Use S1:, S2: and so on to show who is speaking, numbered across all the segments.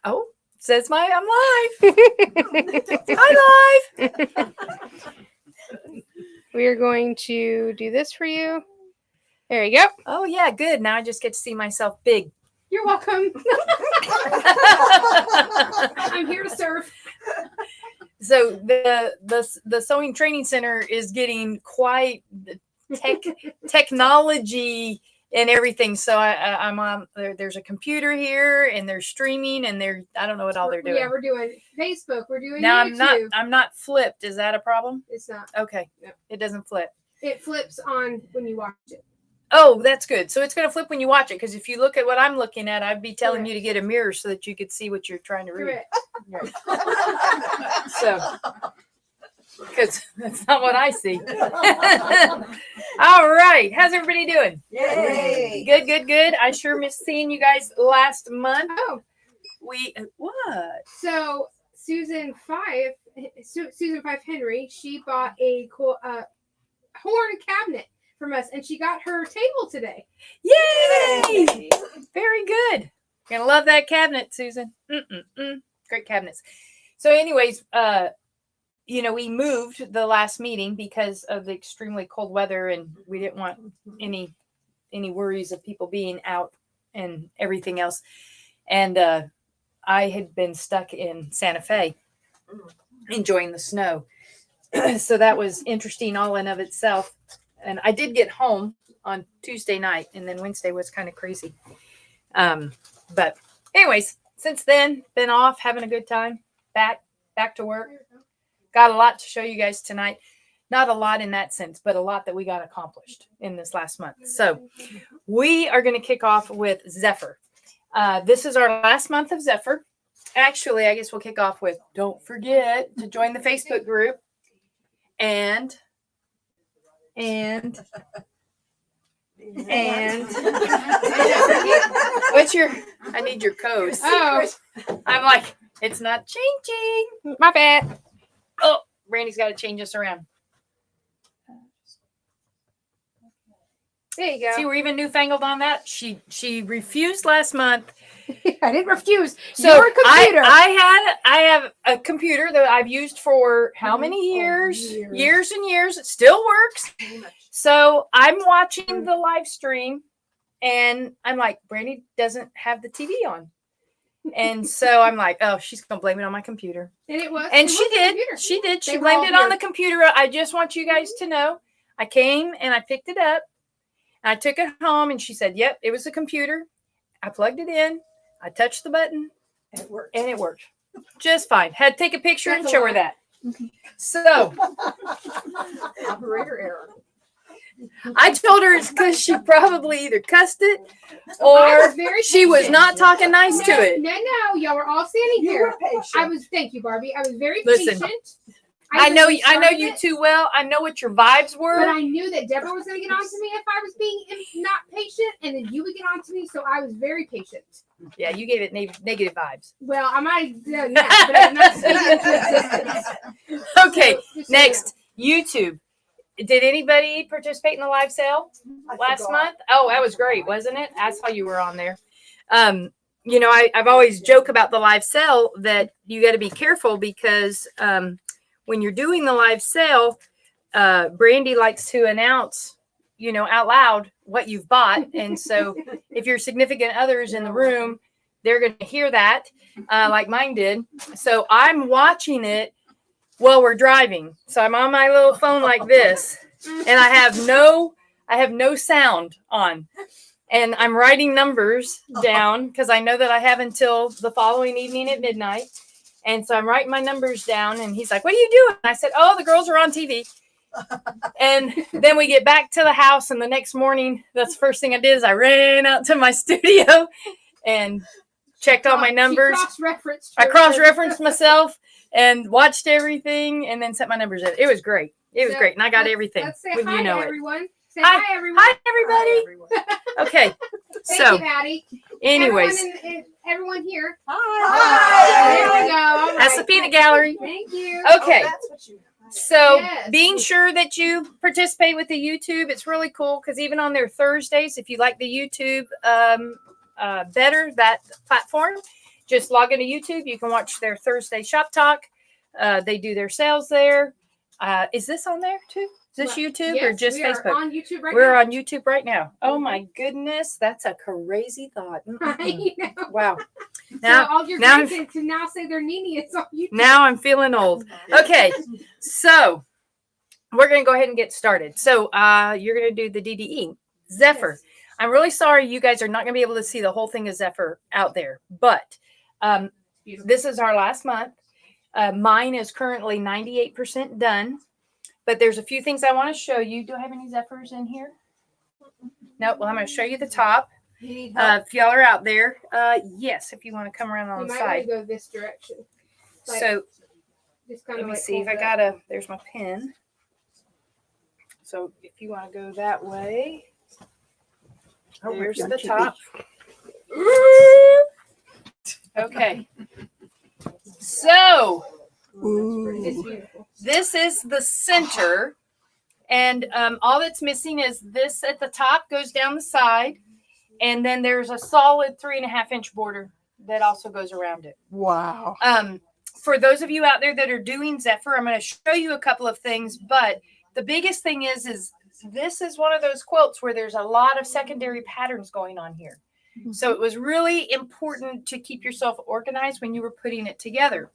S1: Oh, says I'm live. Hi, live.
S2: We are going to do this for you. There you go.
S1: Oh, yeah, good. Now I just get to see myself big.
S2: You're welcome. I'm here to serve.
S1: So the sewing training center is getting quite technology and everything. So I'm on there. There's a computer here, and they're streaming, and I don't know what all they're doing.
S2: Yeah, we're doing Facebook. We're doing
S1: now.
S2: YouTube.
S1: I'm not flipped. Is that a problem?
S2: It's not.
S1: Okay.
S2: No.
S1: It doesn't flip.
S2: It flips on when you watch it.
S1: Oh, that's good. So it's going to flip when you watch it, because if you look at what I'm looking at, I'd be telling
S2: Correct.
S1: you to get a mirror so that you could see what you're trying to read.
S2: Correct.
S1: Right. So, because that's not what I see. All right. How's everybody doing?
S3: Yay!
S1: Good, good, good. I sure missed seeing you guys last month.
S2: Oh,
S1: What?
S2: so Susan Five Henry, she bought a cool horn cabinet from us, and she got her table today.
S1: Yay! Very good. You're gonna love that cabinet, Susan. Great cabinets. So, anyways, we moved the last meeting because of the extremely cold weather, and we didn't want any worries of people being out and everything else. And I had been stuck in Santa Fe enjoying the snow. So that was interesting all in of itself. And I did get home on Tuesday night, and then Wednesday was kind of crazy. But anyways, since then, been off, having a good time, back to work. Got a lot to show you guys tonight. Not a lot in that sense, but a lot that we got accomplished in this last month. So we are going to kick off with Zephyr. This is our last month of Zephyr. Actually, I guess we'll kick off with, don't forget to join the Facebook group. And I need your code.
S2: Oh,
S1: I'm like, it's not changing.
S2: my bad.
S1: Oh, Brandy's got to change us around.
S2: There you go.
S1: See, we're even newfangled on that. She refused last month.
S2: I didn't refuse.
S1: So
S2: Your computer.
S1: I have a computer that I've used for how many years? Years and years. It still works. So I'm watching the live stream, and I'm like, Brandy doesn't have the TV on. And so I'm like, oh, she's going to blame it on my computer.
S2: And it was.
S1: And
S2: it
S1: she
S2: was the
S1: did.
S2: computer.
S1: She did. She
S2: They were
S1: blamed
S2: all
S1: it on
S2: here.
S1: the computer. I just want you guys to know. I came and I picked it up. And I took it home, and she said, yep, it was the computer. I plugged it in. I touched the button.
S3: And it worked.
S1: And it worked. Just fine. Had to take a picture
S2: That's
S1: and
S2: a
S1: show her
S2: lot.
S1: that. So
S3: Operator error.
S1: I told her it's because she probably either cussed it
S2: I
S1: or
S2: was very
S1: she was
S2: patient.
S1: not talking nice to it.
S2: No, y'all were all standing
S3: You
S2: here.
S3: were patient.
S2: I was. Thank you, Barbie. I was very
S1: Listen,
S2: patient.
S1: I know
S2: just
S1: you
S2: started,
S1: too well. I know what your vibes
S2: But
S1: were.
S2: I knew that Deborah was going to get on to me if I was being not patient, and then you would get on to me. So I was very patient.
S1: Yeah, you gave it negative vibes.
S2: Well, I might have done that, but I'm not speaking to existence.
S1: Okay,
S2: So, just so
S1: next, YouTube. Did anybody participate in the live sale last month? Oh, that was great, wasn't it? I saw you were on there. I've always joked about the live sale that you got to be careful because when you're doing the live sale, Brandy likes to announce, out loud what you've bought. And so if your significant other is in the room, they're going to hear that like mine did. So I'm watching it while we're driving. So I'm on my little phone like this, and I have no sound on. And I'm writing numbers down because I know that I have until the following evening at midnight. And so I'm writing my numbers down, and he's like, what are you doing? And I said, oh, the girls are on TV. And then we get back to the house, and the next morning, that's the first thing I did is I ran out to my studio and checked all my numbers. I cross-referenced myself and watched everything, and then set my numbers in. It was great. It was great, and I got everything.
S2: Let's say
S1: Wouldn't
S2: hi
S1: you know
S2: to
S1: it?
S2: everyone. Say
S1: Hi.
S2: hi, everyone.
S1: Hi, everybody. Okay,
S2: Thank
S1: so
S2: you, Maddie.
S1: anyways,
S2: Everyone here.
S3: Hi.
S2: There we go. All
S1: that's the
S2: right.
S1: peanut gallery.
S2: Thank you.
S1: Okay.
S3: That's what you
S1: So
S2: Yes.
S1: being sure that you participate with the YouTube, it's really cool because even on their Thursdays, if you like the YouTube better, that platform, just log into YouTube. You can watch their Thursday Shop Talk. They do their sales there. Is this on there too? Is this YouTube or
S2: Yes,
S1: just
S2: we
S1: Facebook?
S2: Are on YouTube right
S1: We're
S2: now.
S1: on YouTube right now. Oh my goodness, that's a crazy thought.
S2: I know.
S1: Wow.
S2: So
S1: Now,
S2: all your
S1: now-
S2: grandkids can now say their Nini is on YouTube.
S1: now I'm feeling old. Okay, so we're gonna go ahead and get started. So you're gonna do the DDE. Zephyr.
S2: Yes.
S1: I'm really sorry you guys are not gonna be able to see the whole thing of Zephyr out there, but this is our last month. Mine is currently 98% done, but there's a few things I want to show you. Do I have any Zephyrs in here? No. Well, I'm going to show you the top.
S3: You need help?
S1: If y'all are out there, yes, if you want to come around on
S2: You
S1: the
S2: might want
S1: side.
S2: to go this direction. Like,
S1: So
S2: just kind
S1: let
S2: of
S1: me
S2: like
S1: see if
S2: hold
S1: I
S2: up.
S1: got a, there's my pen. So if you want to go that way,
S3: Oh, my
S1: there's
S3: God,
S1: the
S3: you
S1: top. Okay. So
S2: It's beautiful.
S1: this is the center, and all that's missing is this at the top goes down the side, and then there's a solid 3.5-inch border that also goes around it.
S3: Wow.
S1: For those of you out there that are doing Zephyr, I'm going to show you a couple of things, but the biggest thing is this is one of those quilts where there's a lot of secondary patterns going on here. So it was really important to keep yourself organized when you were putting it together.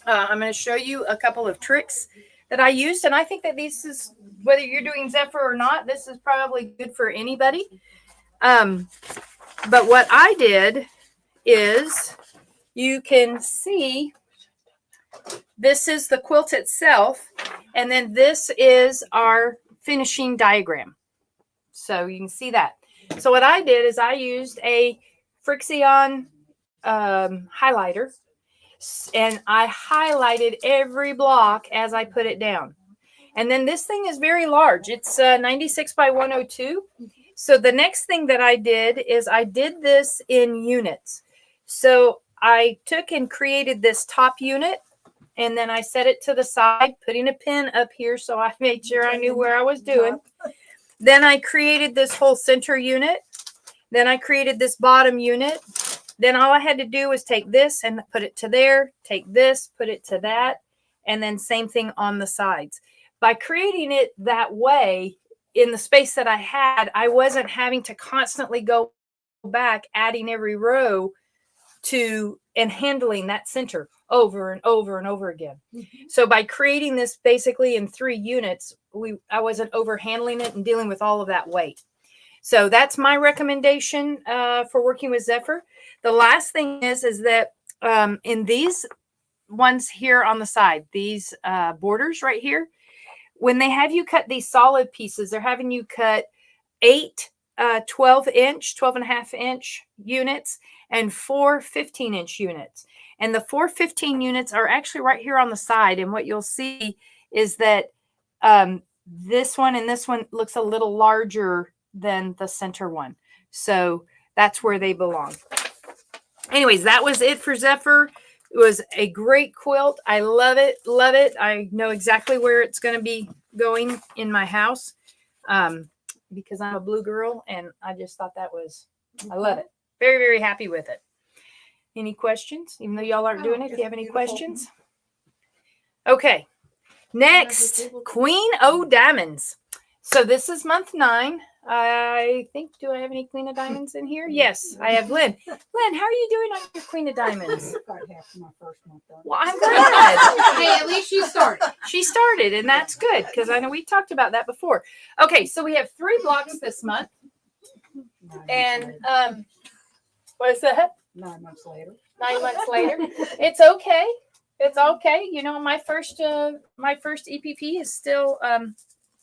S1: I'm going to show you a couple of tricks that I used, and I think that this is, whether you're doing Zephyr or not, this is probably good for anybody. But what I did is, you can see this is the quilt itself, and then this is our finishing diagram. So you can see that. So what I did is I used a Frixion highlighter, and I highlighted every block as I put it down. And then this thing is very large. It's 96 by 102. So the next thing that I did is I did this in units. So I took and created this top unit, and then I set it to the side, putting a pin up here so I made sure I knew where I was doing. Then I created this whole center unit. Then I created this bottom unit. Then all I had to do was take this and put it to there, take this, put it to that, and then same thing on the sides. By creating it that way, in the space that I had, I wasn't having to constantly go back, adding every row to and handling that center over and over and over again. So by creating this basically in 3 units, I wasn't over handling it and dealing with all of that weight. So that's my recommendation for working with Zephyr. The last thing is that in these ones here on the side, these borders right here, when they have you cut these solid pieces, they're having you cut 8 12.5-inch units and 4 15-inch units. And the 4 15 units are actually right here on the side. And what you'll see is that this one and this one looks a little larger than the center one. So that's where they belong. Anyways, that was it for Zephyr. It was a great quilt. I love it. Love it. I know exactly where it's going to be going in my house because I'm a blue girl, and I just thought that was, I love it. Very, very happy with it. Any questions? Even though y'all aren't doing it, if you have any questions? Okay. Next, Queen O Diamonds. So this is month 9. I think, do I have any Queen of Diamonds in here? Yes, I have Lynn. Lynn, how are you doing on your Queen of Diamonds?
S3: Got half of my first month done.
S1: Well, I'm glad.
S2: Hey, at least you started.
S1: She started, and that's good because I know we talked about that before. Okay, so we have 3 blocks this month.
S3: 9 months
S1: And
S3: later.
S1: what is that?
S3: 9 months later.
S1: 9 months later. It's okay. It's okay. You know, my first EPP is still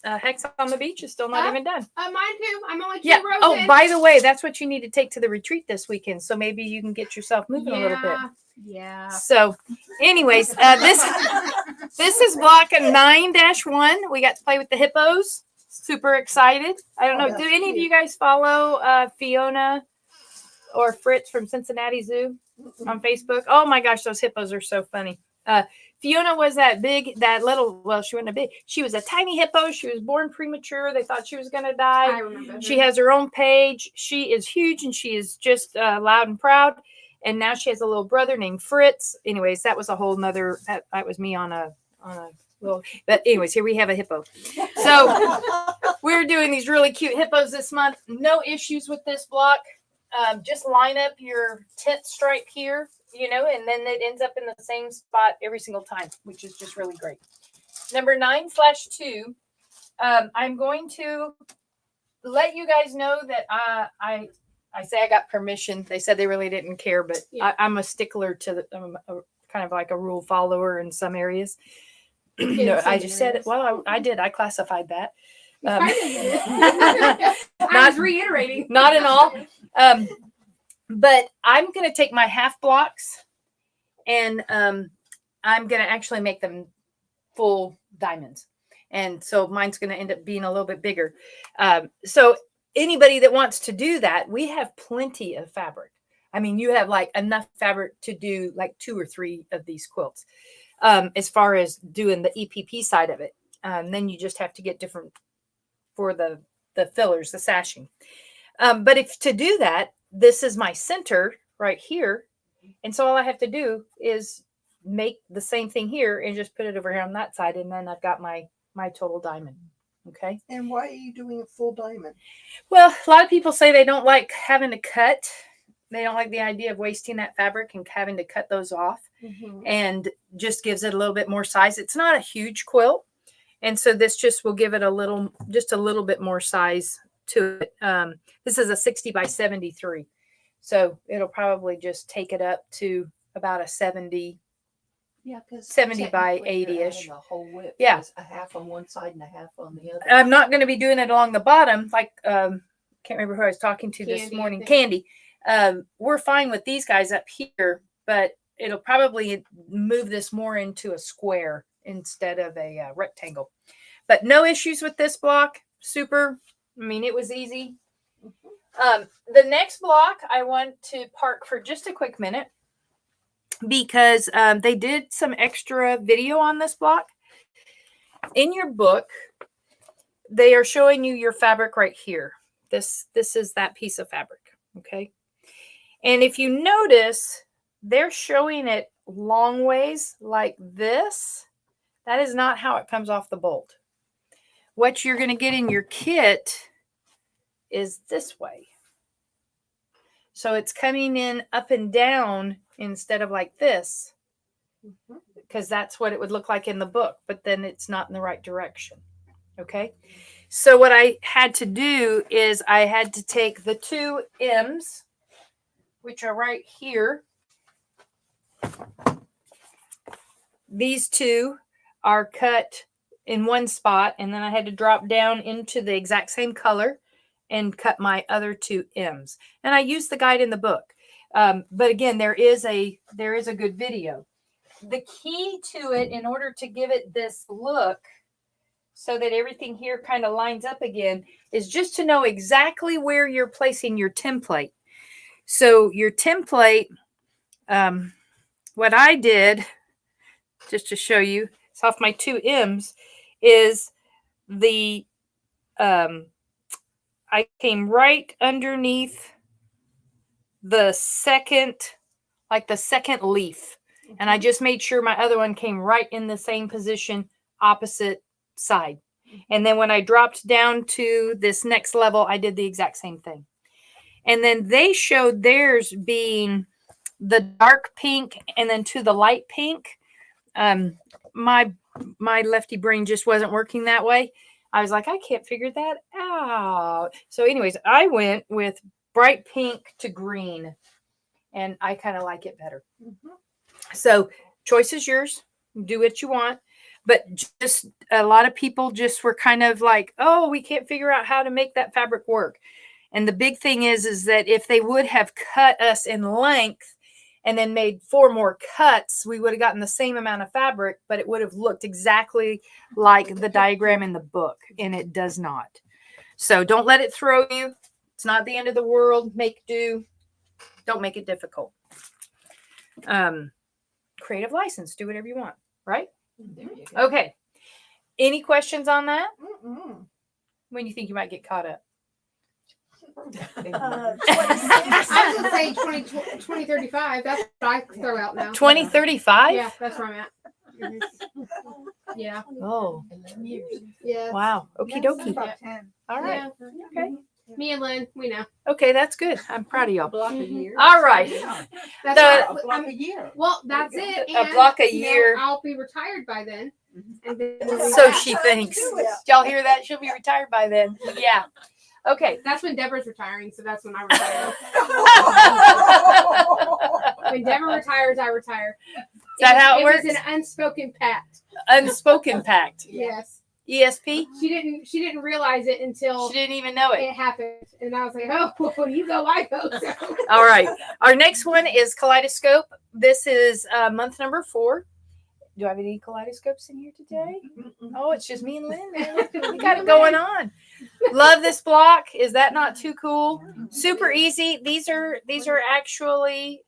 S1: Hex on the Beach is still not even done.
S2: Mine too. I'm only 2
S1: Yeah.
S2: rows
S1: Oh,
S2: in.
S1: by the way, that's what you need to take to the retreat this weekend. So maybe you can get yourself moving a little bit.
S2: Yeah.
S1: So, anyways, this is block 9-1. We got to play with the hippos. Super excited. I don't know.
S3: Oh,
S1: Do
S3: that's
S1: any of
S3: cute.
S1: you guys follow Fiona or Fritz from Cincinnati Zoo on Facebook? Oh my gosh, those hippos are so funny. Fiona was she wasn't a big, she was a tiny hippo. She was born premature. They thought she was going to die.
S2: I remember.
S1: She has her own page. She is huge, and she is just loud and proud. And now she has a little brother named Fritz. Anyways, that was a whole nother, that was me on a little, but anyways, here we have a hippo. So we're doing these really cute hippos this month. No issues with this block. Just line up your tent stripe here, you know, and then it ends up in the same spot every single time, which is just really great. Number 9/2. I'm going to let you guys know that I say I got permission. They said they really didn't care, but
S2: Yeah.
S1: I'm a stickler to I'm a, kind of like a rule follower in some areas.
S2: In
S1: No,
S2: some
S1: I just said it.
S2: areas.
S1: Well, I did. I classified that.
S2: You kinda did. I
S1: Not-
S2: was reiterating.
S1: not in all. But I'm going to take my half blocks and I'm going to actually make them full diamonds. And so mine's going to end up being a little bit bigger. So anybody that wants to do that, we have plenty of fabric. I mean, you have like enough fabric to do like 2 or 3 of these quilts. As far as doing the EPP side of it, then you just have to get different for the fillers, the sashing. But if to do that, this is my center right here. And so all I have to do is make the same thing here and just put it over here on that side. And then I've got my total diamond. Okay.
S4: And why are you doing a full diamond?
S1: Well, a lot of people say they don't like having to cut. They don't like the idea of wasting that fabric and having to cut those off, and just gives it a little bit more size. It's not a huge quilt. And so this just will give it just a little bit more size to it. This is a 60 by 73. So it'll probably just take it up to about a 70.
S4: Yeah, because
S1: 70 by 80-ish.
S4: The whole width.
S1: Yeah.
S4: A half on one side and a half on the other.
S1: I'm not going to be doing it along the bottom. Like, can't remember who I was talking to this
S2: Candy, I
S1: morning.
S2: think.
S1: Candy. We're fine with these guys up here, but it'll probably move this more into a square instead of a rectangle. But no issues with this block. Super. I mean, it was easy. The next block I want to park for just a quick minute because they did some extra video on this block. In your book, they are showing you your fabric right here. This is that piece of fabric. Okay. And if you notice, they're showing it long ways like this. That is not how it comes off the bolt. What you're going to get in your kit is this way. So it's coming in up and down instead of like this, because that's what it would look like in the book, but then it's not in the right direction. Okay. So what I had to do is I had to take the 2 M's, which are right here. These 2 are cut in one spot, and then I had to drop down into the exact same color and cut my other 2 M's. And I used the guide in the book. But again, there is a good video. The key to it, in order to give it this look so that everything here kind of lines up again, is just to know exactly where you're placing your template. So your template, what I did, just to show you, it's off my 2 M's, is I came right underneath the second leaf. And I just made sure my other one came right in the same position, opposite side. And then when I dropped down to this next level, I did the exact same thing. And then they showed theirs being the dark pink and then to the light pink. My lefty brain just wasn't working that way. I was like, I can't figure that out. So anyways, I went with bright pink to green, and I kind of like it better. So choice is yours. Do what you want. But just a lot of people just were kind of like, oh, we can't figure out how to make that fabric work. And the big thing is that if they would have cut us in length and then made 4 more cuts, we would have gotten the same amount of fabric, but it would have looked exactly like the diagram in the book, and it does not. So don't let it throw you. It's not the end of the world. Make do. Don't make it difficult. Creative license. Do whatever you want, right?
S4: There you go.
S1: Okay. Any questions on that? When do you think you might get caught up?
S2: I was gonna say 2035. That's what I throw out now.
S1: 2035?
S2: Yeah, that's where I'm at. Mhm. Yeah.
S1: Oh,
S4: 11 years.
S2: Yeah.
S1: wow. Okie dokie.
S3: About 10.
S1: All right.
S2: Yeah.
S1: Okay.
S2: Me and Lynn, we know.
S1: Okay, that's good. I'm proud of y'all.
S3: Block a year.
S1: All right.
S2: That's
S1: The-
S2: right.
S3: A block a year.
S2: Well, that's it.
S1: A
S2: And,
S1: block a
S2: you know,
S1: year.
S2: I'll be retired by then. And then we'll be
S1: So
S2: back.
S1: she thinks. Did y'all hear that? She'll be retired by then. Yeah. Okay.
S2: That's when Deborah's retiring, so that's when I retire. When Deborah retires, I retire.
S1: Is that how it
S2: was
S1: works?
S2: an unspoken pact.
S1: Unspoken pact.
S2: Yes.
S1: ESP?
S2: She didn't realize it until
S1: She didn't even know it.
S2: it happened, and I was like, "Oh, well, you go, I go." So.
S1: All right. Our next one is Kaleidoscope. This is month number 4. Do I have any kaleidoscopes in here today? Oh, it's just me and Lynn. Man. We got it going on. Love this block. Is that not too cool? Super easy. These are actually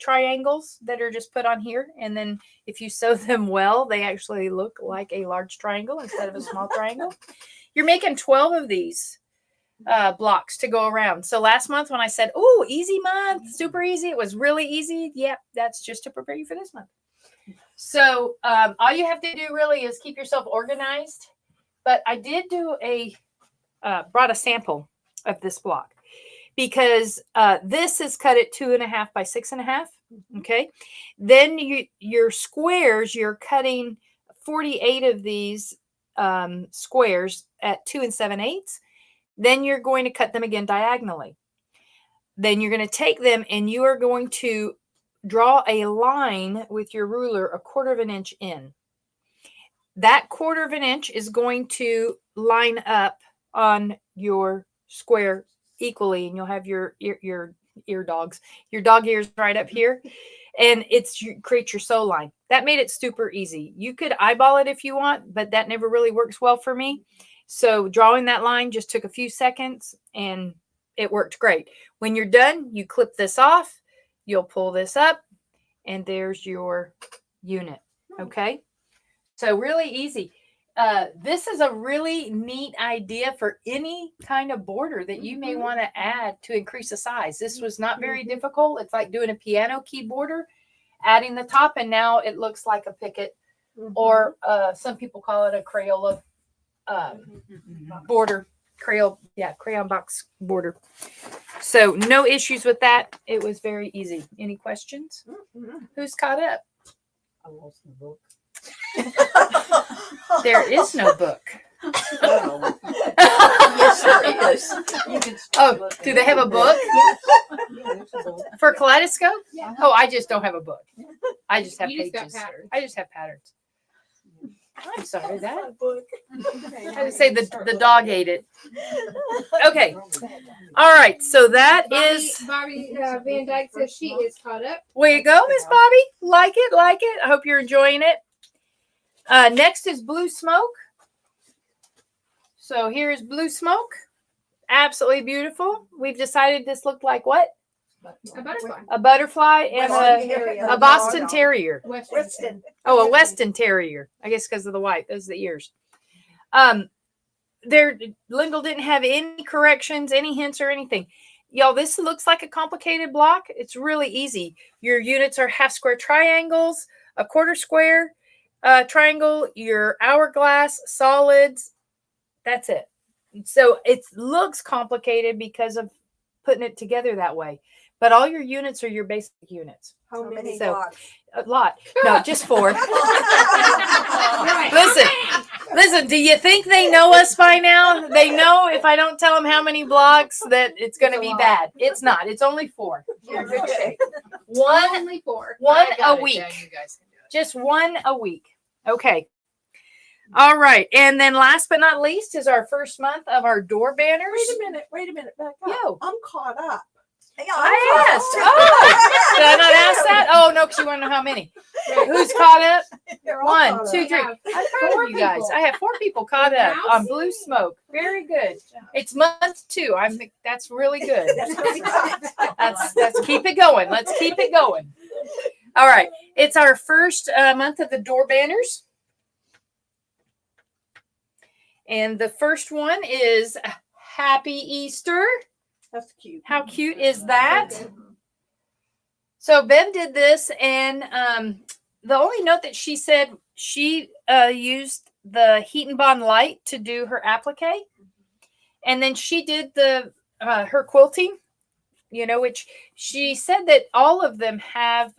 S1: triangles that are just put on here, and then if you sew them well, they actually look like a large triangle instead of a small triangle. You're making 12 of these blocks to go around. So last month when I said, "Oh, easy month, super easy," it was really easy. Yep, that's just to prepare you for this month. So all you have to do really is keep yourself organized. But I did do brought a sample of this block because this is cut at 2.5 by 6.5. Okay. Then your squares, you're cutting 48 of these squares at 2 7/8. Then you're going to cut them again diagonally. Then you're going to take them and you are going to draw a line with your ruler 1/4 inch in. That 1/4 inch is going to line up on your square equally, and you'll have your ear dogs, your dog ears right up here, and create your sew line. That made it super easy. You could eyeball it if you want, but that never really works well for me. So drawing that line just took a few seconds, and it worked great. When you're done, you clip this off. You'll pull this up, and there's your unit. Okay. So really easy. This is a really neat idea for any kind of border that you may want to add to increase the size. This was not very difficult. It's like doing a piano key border, adding the top, and now it looks like a picket, or some people call it a Crayola border. Crayon box border. So no issues with that. It was very easy. Any questions? Who's caught up?
S3: I lost the book.
S1: There is no book.
S4: Yes, there is. You can start
S1: Oh,
S4: looking
S1: do they
S4: at
S1: have a
S4: it.
S1: book
S3: Yeah, there's a book.
S1: for Kaleidoscope?
S2: Yeah.
S1: Oh, I just don't have a book. I just have
S2: You just got
S1: pages.
S2: patterns.
S1: I just have patterns. I'm sorry that. I had
S3: I
S1: to say the dog ate it. Okay. All right. So that is
S2: Bobby Van Dyke says she is caught up.
S1: way you go, Miss Bobby. Like it. I hope you're enjoying it. Next is Blue Smoke. So here is Blue Smoke. Absolutely beautiful. We've decided this looked like what?
S2: A butterfly.
S1: A butterfly and a Boston Terrier.
S2: Western.
S1: Oh, a Weston Terrier. I guess because of the white. Those are the ears. Lindell didn't have any corrections, any hints or anything. Y'all, this looks like a complicated block. It's really easy. Your units are half square triangles, a 1/4 square triangle, your hourglass, solids. That's it. So it looks complicated because of putting it together that way. But all your units are your basic units.
S5: How many
S1: So,
S5: blocks?
S1: A lot. No, just 4.
S2: Right.
S1: Listen, do you think they know us by now? They know if I don't tell them how many blocks that it's going to be bad. It's not. It's only 4.
S5: You're in good shape.
S1: One
S2: Only 4.
S1: a week. Just one a week. Okay. All right. And then last but not least is our first month of our door banners.
S5: Wait a minute, back up.
S1: Yo.
S5: I'm caught up. Yeah,
S1: I asked. Oh, did I not ask that? Oh, no, because you want to know how many. Who's caught up?
S5: You're all
S1: 1,
S5: caught
S1: 2,
S5: up.
S1: 3. I'm proud of you guys. I have 4 people caught up on Blue Smoke. Very good. It's month 2. That's really good.
S5: That's gonna be good.
S1: Let's keep it going. Let's keep it going. All right. It's our first month of the door banners. And the first one is Happy Easter.
S5: That's cute.
S1: How cute is that? So Bev did this, and the only note that she said she used the Heat and Bond Light to do her applique, and then she did the her quilting. Which she said that all of them have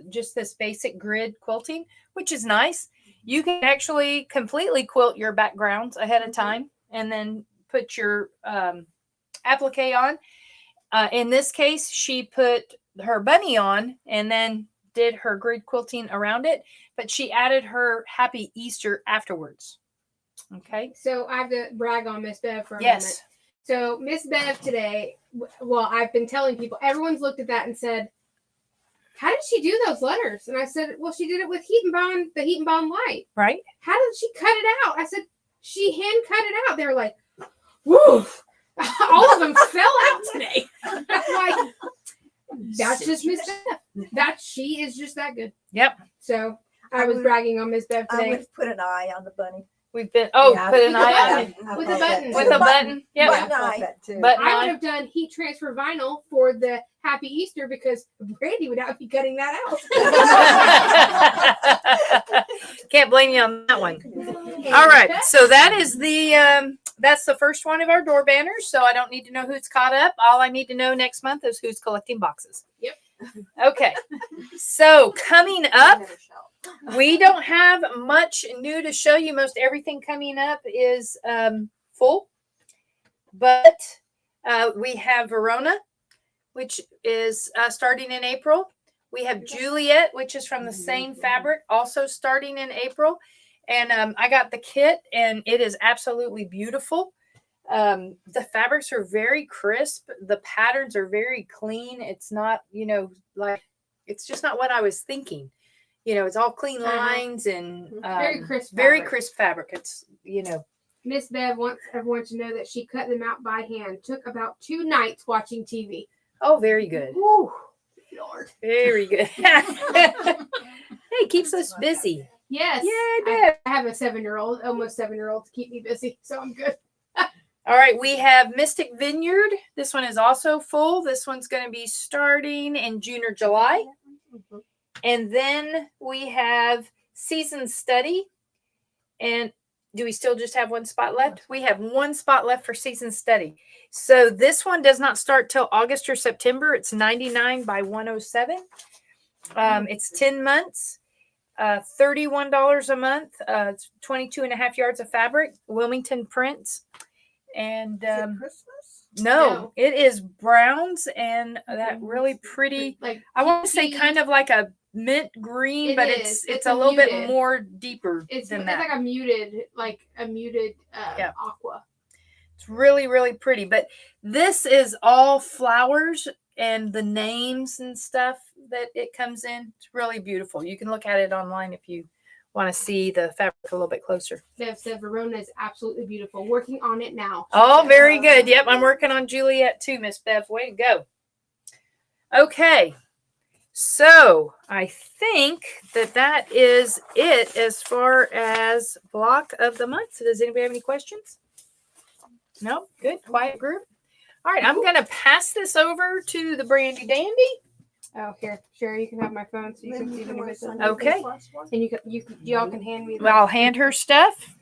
S1: just this basic grid quilting, which is nice. You can actually completely quilt your backgrounds ahead of time and then put your applique on. In this case, she put her bunny on and then did her grid quilting around it, but she added her Happy Easter afterwards. Okay.
S2: So I have to brag on Miss Bev for a moment.
S1: Yes.
S2: So Miss Bev today, well, I've been telling people, everyone's looked at that and said, how did she do those letters? And I said, well, she did it with the Heat and Bond Light.
S1: Right.
S2: How did she cut it out? I said, she hand cut it out. They were like, woo, all of them fell out today. I'm like, that's just Miss Bev. She is just that good.
S1: Yep.
S2: So I was bragging on Miss Bev
S5: I
S2: today.
S5: would have put an eye on the bunny.
S1: We've been
S5: Yeah,
S1: put an
S2: with
S1: eye
S2: the
S1: on it.
S2: button. With a button.
S1: With a button. Yep.
S5: Button
S3: I thought
S5: eye.
S3: that too.
S1: Button
S2: I would
S1: eye.
S2: have done heat transfer vinyl for the Happy Easter because Brandy would not be cutting that out.
S1: Can't blame you on that one. All right, so that is that's the first one of our door banners. So I don't need to know who's caught up. All I need to know next month is who's collecting boxes.
S2: Yep.
S1: Okay. So coming up, we don't have much new to show you. Most everything coming up is full, but we have Verona, which is starting in April. We have Juliet, which is from the same fabric, also starting in April. And I got the kit, and it is absolutely beautiful. The fabrics are very crisp. The patterns are very clean. It's not, it's just not what I was thinking. It's all clean lines and
S2: Very crisp
S1: very
S2: fabric.
S1: crisp fabric. It's,
S2: Miss Bev wants everyone to know that she cut them out by hand. Took about 2 nights watching TV.
S1: oh, very good.
S2: Woo, Lord.
S1: Very good. Hey, keeps us busy.
S2: Yes.
S1: Yeah,
S2: I have a 7-year-old, almost 7-year-old to keep me busy, so I'm good.
S1: All right, we have Mystic Vineyard. This one is also full. This one's going to be starting in June or July. And then we have Season Study. And do we still just have one spot left? We have one spot left for Season Study. So this one does not start till August or September. It's 99 by 107. It's 10 months. $31 a month. It's 22 and a half yards of fabric. Wilmington prints. And
S5: Is it Christmas?
S1: no, it is browns and that really pretty.
S2: Like
S1: I want to say
S2: peachy.
S1: kind of like a mint green,
S2: It
S1: but
S2: is.
S1: it's
S2: It's
S1: a
S2: a
S1: little bit
S2: muted.
S1: more deeper
S2: It's
S1: than
S2: it's
S1: that.
S2: like a muted
S1: Yeah.
S2: aqua.
S1: It's really, really pretty. But this is all flowers and the names and stuff that it comes in. It's really beautiful. You can look at it online if you want to see the fabric a little bit closer.
S2: Bev said Verona is absolutely beautiful. Working on it now. she
S1: Oh,
S2: said.
S1: very good. Yep, I'm working on Juliet too, Miss Bev. Way to go. Okay. So I think that is it as far as block of the month. So does anybody have any questions? No? Good. Quiet group. All right. I'm going to pass this over to the Brandy Dandy.
S2: Oh, here, Sherry, you can have my phone so you can see the
S5: Maybe
S2: images.
S1: Okay.
S2: And y'all can hand me.
S1: Well, I'll hand her stuff.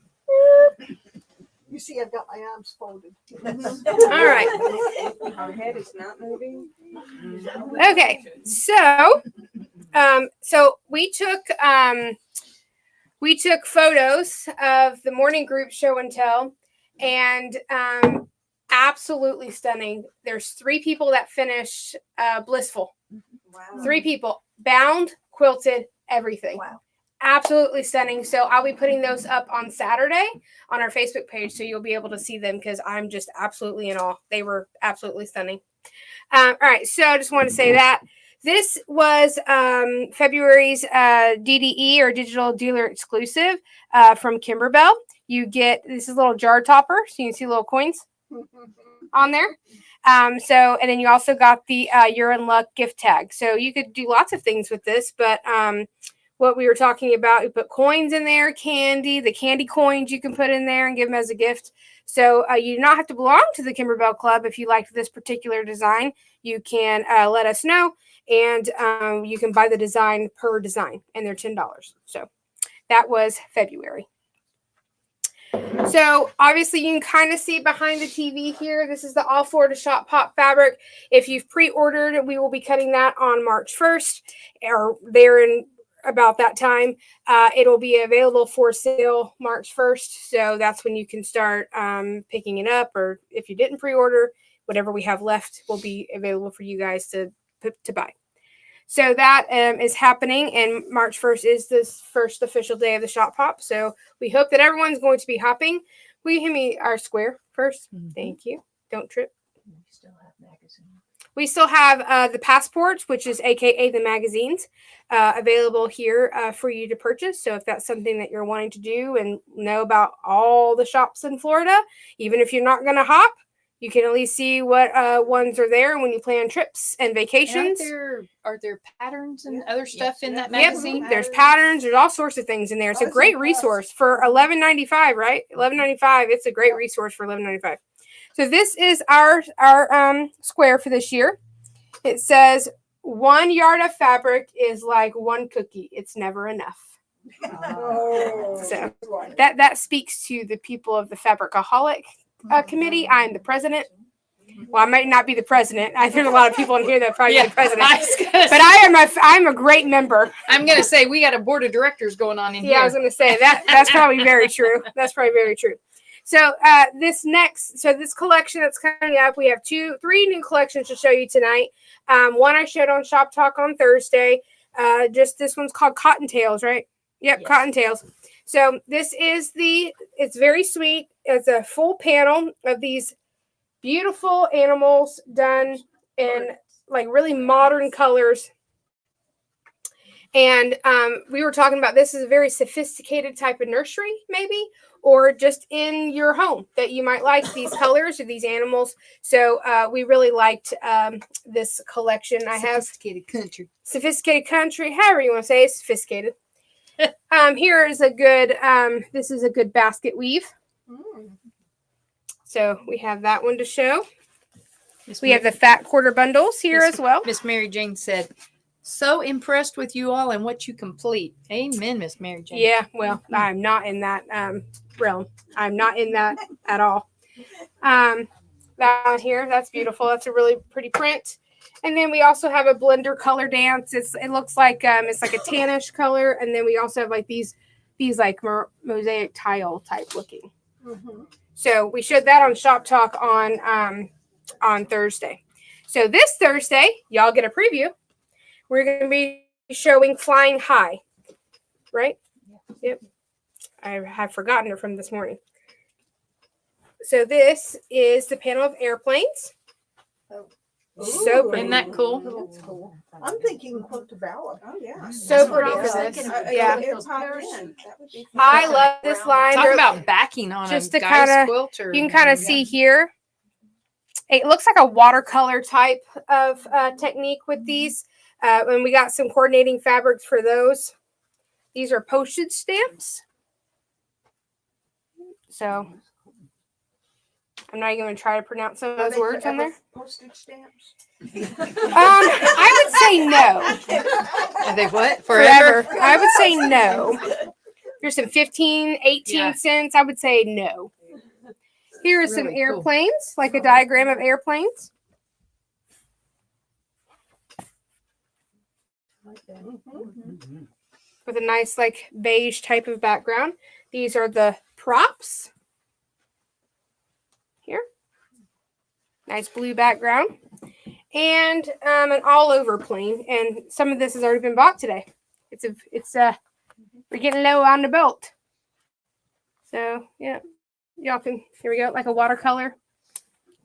S5: You see, I've got my arms folded.
S1: All right.
S3: Our head is not moving.
S2: Okay, so we took photos of the morning group show and tell, and absolutely stunning. There's 3 people that finished blissful.
S5: Wow.
S2: 3 people bound, quilted, everything.
S5: Wow.
S2: Absolutely stunning. So I'll be putting those up on Saturday on our Facebook page, so you'll be able to see them because I'm just absolutely in awe. They were absolutely stunning. All right, so I just want to say that this was February's DDE or Digital Dealer Exclusive from Kimberbell. You get this is a little jar topper, so you can see little coins on there. And then you also got the You're in Luck gift tag. So you could do lots of things with this, but what we were talking about. We put coins in there, candy, the candy coins you can put in there and give them as a gift. So you do not have to belong to the Kimberbell Club. If you liked this particular design, you can let us know, and you can buy the design per design, and they're $10. So that was February. So obviously you can kind of see behind the TV here. This is the All Florida Shop Pop fabric. If you've pre-ordered, we will be cutting that on March 1st or there in about that time. It'll be available for sale March 1st. So that's when you can start picking it up, or if you didn't pre-order, whatever we have left will be available for you guys to buy. So that is happening, and March 1st is the first official day of the Shop Hop. So we hope that everyone's going to be hopping. Will you hand me our square first? Thank you. Don't trip. We still have the passports, which is AKA the magazines, available here for you to purchase. So if that's something that you're wanting to do and know about all the shops in Florida, even if you're not going to hop, you can at least see what ones are there when you plan trips and vacations.
S1: And are there patterns and other stuff in that
S2: Yep,
S1: magazine?
S2: there's patterns. There's all sorts of things in there. It's a great resource for $11.95, right? $11.95. It's a great resource for $11.95. So this is our square for this year. It says 1 yard of fabric is like 1 cookie. It's never enough. So that speaks to the people of the Fabricaholic committee. I am the president. Well, I might not be the president. There's a lot of people in here that probably be the president. But I'm a great member.
S1: I'm gonna say we got a board of directors going on in here.
S2: Yeah, I was gonna say that's probably very true. That's probably very true. So this collection that's coming up, we have 3 new collections to show you tonight. One I showed on Shop Talk on Thursday. Just this one's called Cottontails, right? Yep, yes. Cottontails. So this is it's very sweet. It's a full panel of these beautiful animals done in like really modern colors. And we were talking about this is a very sophisticated type of nursery, maybe, or just in your home that you might like these colors or these animals. So we really liked this collection. I have sophisticated country, however you want to say it, sophisticated. Here is this is a good basket weave. So we have that one to show. We have the fat quarter bundles here as well.
S1: Miss Mary Jane said, so impressed with you all and what you complete. Amen, Miss Mary Jane.
S2: Yeah, well, I'm not in that realm. I'm not in that at all. That one here, that's beautiful. That's a really pretty print. And then we also have a blender color dance. It looks like it's like a tannish color, and then we also have like these like mosaic tile type looking. Mm-hmm. So we showed that on Shop Talk on Thursday. So this Thursday, y'all get a preview. We're going to be showing Flying High, right? Yep. I have forgotten it from this morning. So this is the panel of airplanes. So pretty.
S1: Isn't that cool?
S5: That's cool. I'm thinking Quintabella.
S3: Oh yeah.
S2: So pretty for this. Yeah. I love this line.
S1: Talk about backing on
S2: just
S1: a
S2: to
S1: guy's
S2: kinda,
S1: quilter.
S2: You can kind of see here. It looks like a watercolor type of technique with these. And we got some coordinating fabrics for those. These are postage stamps. So I'm not even going to try to pronounce some of those words on there.
S5: Postage stamps?
S2: I would say no.
S1: Are they what? Forever?
S2: I would say no. Here's some 15, 18 cents. I would say no. Here are some airplanes, like a diagram of airplanes. With a nice like beige type of background. These are the props. Here. Nice blue background. And an all over plane. And some of this has already been bought today. We're getting low on the belt. So yeah. Y'all can, here we go, like a watercolor.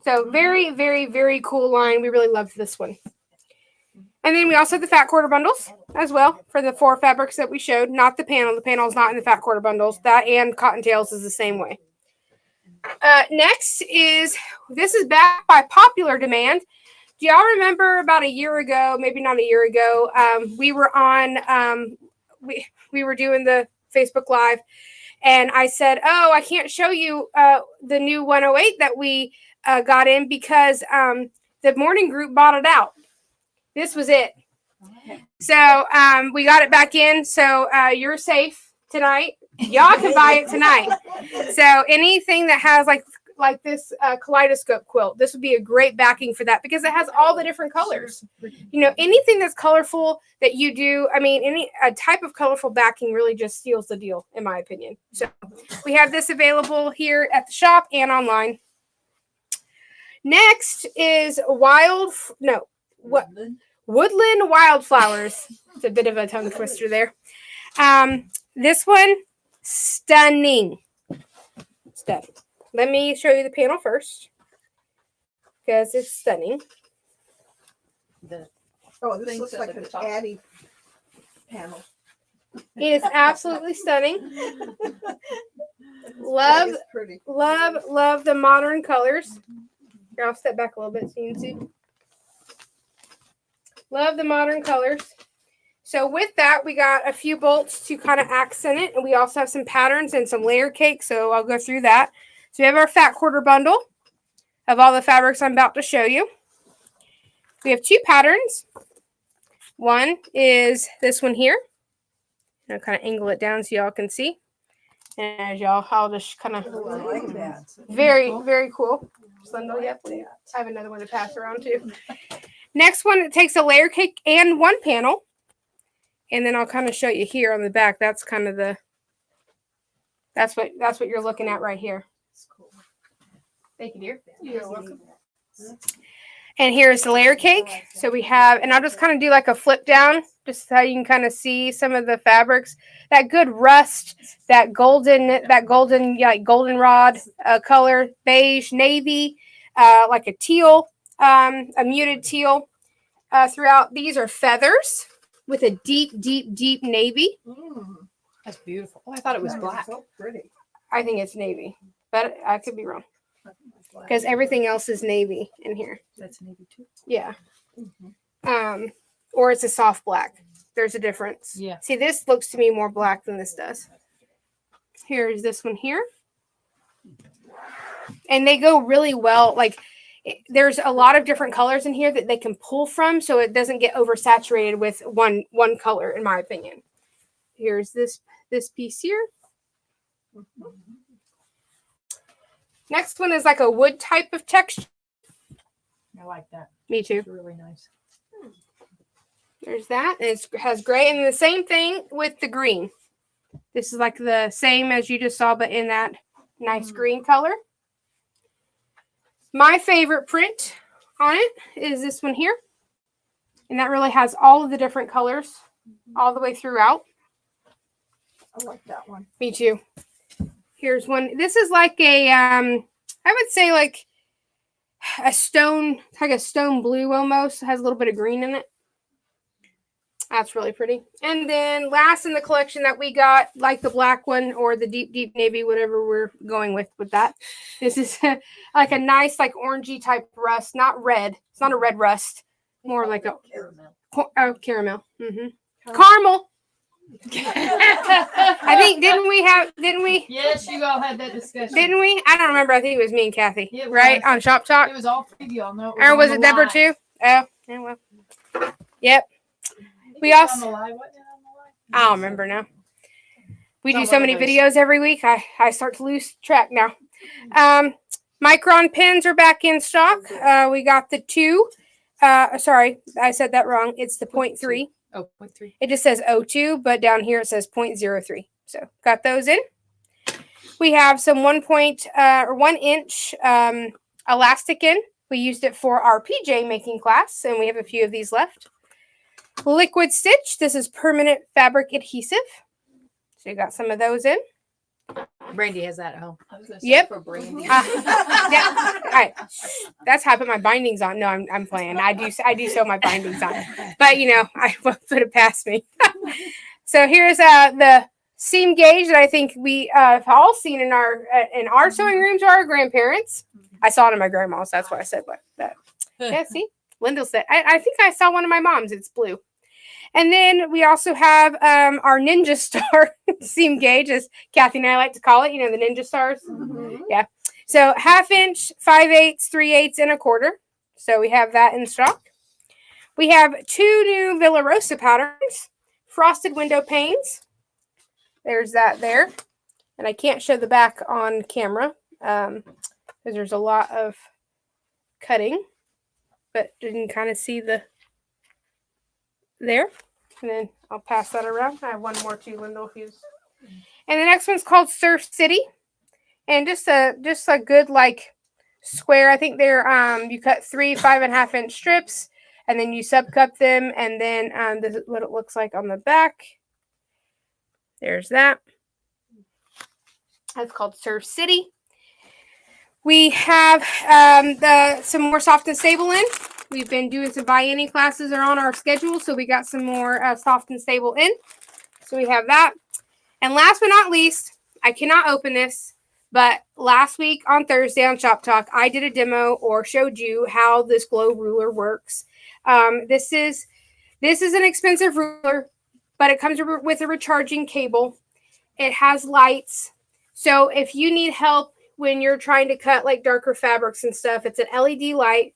S2: So very, very, very cool line. We really loved this one. And then we also have the fat quarter bundles as well for the 4 fabrics that we showed. Not the panel. The panel is not in the fat quarter bundles. That and Cottontails is the same way. Next this is back by popular demand. Do y'all remember about a year ago, maybe not a year ago, we were on we were doing the Facebook Live, and I said, "Oh, I can't show you the new 108 that we got in because the morning group bought it out. This was it. So we got it back in. So you're safe tonight. Y'all can buy it tonight. So anything that has like this kaleidoscope quilt, this would be a great backing for that because it has all the different colors. You know, anything that's colorful that you do, I mean, any a type of colorful backing really just steals the deal, in my opinion. So we have this available here at the shop and online. Next is Woodland Wildflowers. It's a bit of a tongue twister there. This one, stunning. Let me show you the panel first because it's stunning.
S5: Oh, this
S4: Things
S5: looks
S4: that
S5: like
S4: are
S5: an
S4: top.
S5: Addy panel.
S2: It is absolutely stunning.
S5: That
S2: Love,
S5: is pretty.
S2: love the modern colors. Here, I'll step back a little bit so you can see. Love the modern colors. So with that, we got a few bolts to kind of accent it. And we also have some patterns and some layer cake. So I'll go through that. So we have our fat quarter bundle of all the fabrics I'm about to show you. We have two patterns. One is this one here. I'll kind of angle it down so y'all can see. And as y'all, I'll just kind of
S5: Oh, I like that.
S2: very, very cool. Slendal, yep. I have another one to pass around too. Next one, it takes a layer cake and one panel. And then I'll kind of show you here on the back. That's kind of that's what you're looking at right here. Thank you, dear. You're welcome. And here's the layer cake. So we have, and I'll just kind of do like a flip down, just so you can kind of see some of the fabrics. That good rust, that golden like goldenrod color, beige, navy, like a teal, a muted teal throughout. These are feathers with a deep, deep, deep navy.
S1: That's beautiful. Oh, I thought it was
S5: That is
S1: black.
S5: So pretty.
S2: I think it's navy, but I could be wrong because everything else is navy in here.
S4: That's navy too.
S2: Yeah.
S5: Mhm.
S2: Or it's a soft black. There's a difference.
S1: Yeah.
S2: See, this looks to me more black than this does. Here's this one here. And they go really well. Like there's a lot of different colors in here that they can pull from so it doesn't get oversaturated with one color, in my opinion. Here's this piece here. Next one is like a wood type of texture.
S1: I like that.
S2: Me too.
S1: It's really nice.
S2: There's that. And it has gray. And the same thing with the green. This is like the same as you just saw, but in that nice green color. My favorite print on it is this one here. And that really has all of the different colors all the way throughout.
S5: I like that one.
S2: Me too. Here's one. This is like a, I would say like a stone, like a stone blue almost. It has a little bit of green in it. That's really pretty. And then last in the collection that we got, like the black one or the deep, deep navy, whatever we're going with that. This is like a nice, like orangey type rust, not red. It's not a red rust, more like a caramel. Caramel. I think didn't we?
S1: Yes, you all had that discussion.
S2: Didn't we? I don't remember. I think it was me and Kathy,
S1: It
S2: right?
S1: was.
S2: On Shop Talk.
S1: It was all three of y'all. No,
S2: Or was it Deborah too? Oh, yeah, well. Yep. We also, I don't remember now. We do so many videos every week. I start to lose track now. Micron pens are back in stock. We got the 2. Sorry, I said that wrong. It's the 0.3.
S1: Oh, 0.3.
S2: It just says 02, but down here it says 0.03. So got those in. We have some 1 inch elastic in. We used it for our PJ making class, and we have a few of these left. Liquid stitch. This is permanent fabric adhesive. So you got some of those in.
S1: Brandy has that at home.
S4: I was gonna say
S2: Yep.
S4: for Brandy.
S2: Yeah. All right. That's how I put my bindings on. No, I'm playing. I do sew my bindings on. But you know, I won't put it past me. So here's the seam gauge that I think we have all seen in our sewing rooms or our grandparents. I saw it in my grandma's. That's why I said that. Yeah, see? Lyndall said, I think I saw one of my mom's. It's blue. And then we also have our Ninja Star seam gauge, as Kathy and I like to call it. You know, the Ninja Stars. Yeah. So 1/2 inch, 5/8, 3/8, and 1/4. So we have that in stock. We have 2 new Villa Rosa patterns, frosted window panes. There's that there. And I can't show the back on camera because there's a lot of cutting. But you can kind of see the there. And then I'll pass that around. I have one more too, Linda, if you. And the next one's called Surf City. And just a good like square. I think they're you cut 3 5.5 inch strips and then you subcut them, and then this is what it looks like on the back. There's that. That's called Surf City. We have some more soft and stable in. We've been doing some buy any classes are on our schedule, so we got some more soft and stable in. So we have that. And last but not least, I cannot open this, but last week on Thursday on Shop Talk, I did a demo or showed you how this glow ruler works. This is an expensive ruler, but it comes with a recharging cable. It has lights. So if you need help when you're trying to cut like darker fabrics and stuff, it's an LED light,